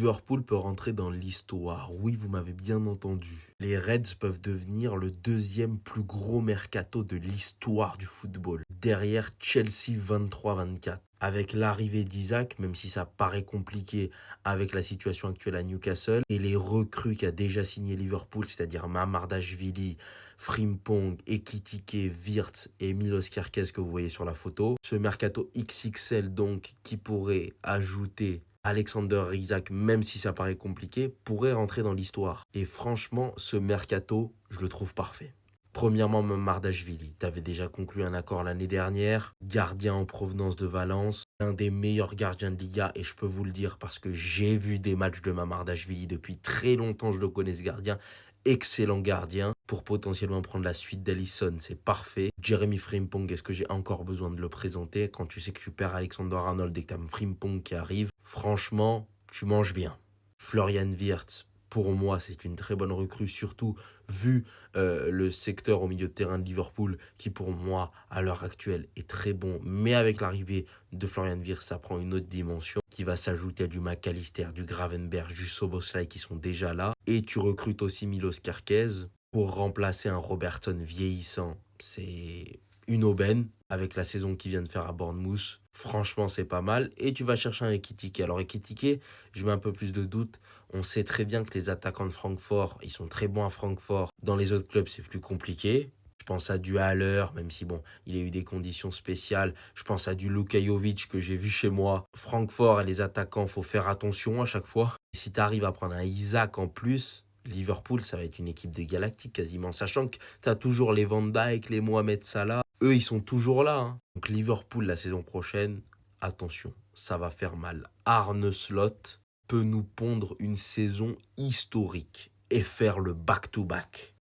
Liverpool peut rentrer dans l'histoire. Oui, vous m'avez bien entendu. Les Reds peuvent devenir le deuxième plus gros mercato de l'histoire du football, derrière Chelsea 23-24. Avec l'arrivée d'Isaac, même si ça paraît compliqué avec la situation actuelle à Newcastle, et les recrues qu'a déjà signé Liverpool, c'est-à-dire Mamardashvili, Frimpong, Ekitike, Wirtz et Milos Kerkez que vous voyez sur la photo. Ce mercato XXL donc qui pourrait ajouter Alexander Isak, même si ça paraît compliqué, pourrait rentrer dans l'histoire. Et franchement, ce mercato, je le trouve parfait. Premièrement, Mamardashvili, tu avais déjà conclu un accord l'année dernière, gardien en provenance de Valence, un des meilleurs gardiens de Liga, et je peux vous le dire parce que j'ai vu des matchs de Mamardashvili depuis très longtemps, je le connais ce gardien, excellent gardien, pour potentiellement prendre la suite d'Alisson, c'est parfait. Jeremy Frimpong, est-ce que j'ai encore besoin de le présenter quand tu sais que tu perds Alexander-Arnold et que tu as Frimpong qui arrive? Franchement, tu manges bien. Florian Wirtz, pour moi, c'est une très bonne recrue, surtout vu le secteur au milieu de terrain de Liverpool, qui pour moi, à l'heure actuelle, est très bon. Mais avec l'arrivée de Florian Wirtz, ça prend une autre dimension qui va s'ajouter à du McAllister, du Gravenberch, du Szoboszlai qui sont déjà là. Et tu recrutes aussi Milos Kerkez pour remplacer un Robertson vieillissant. C'est une aubaine avec la saison qu'il vient de faire à Bournemouth. Franchement, c'est pas mal. Et tu vas chercher un Ekitike. Alors Ekitike, je mets un peu plus de doute. On sait très bien que les attaquants de Francfort, ils sont très bons à Francfort. Dans les autres clubs, c'est plus compliqué. Je pense à du Haller, même si bon, il a eu des conditions spéciales. Je pense à du Luka Jovic que j'ai vu chez moi. Francfort et les attaquants, faut faire attention à chaque fois. Et si tu arrives à prendre un Isaac en plus, Liverpool, ça va être une équipe de galactiques quasiment. Sachant que tu as toujours les Van Dijk, les Mohamed Salah. Eux, ils sont toujours là. Donc Liverpool, la saison prochaine, attention, ça va faire mal. Arne Slot peut nous pondre une saison historique et faire le back-to-back.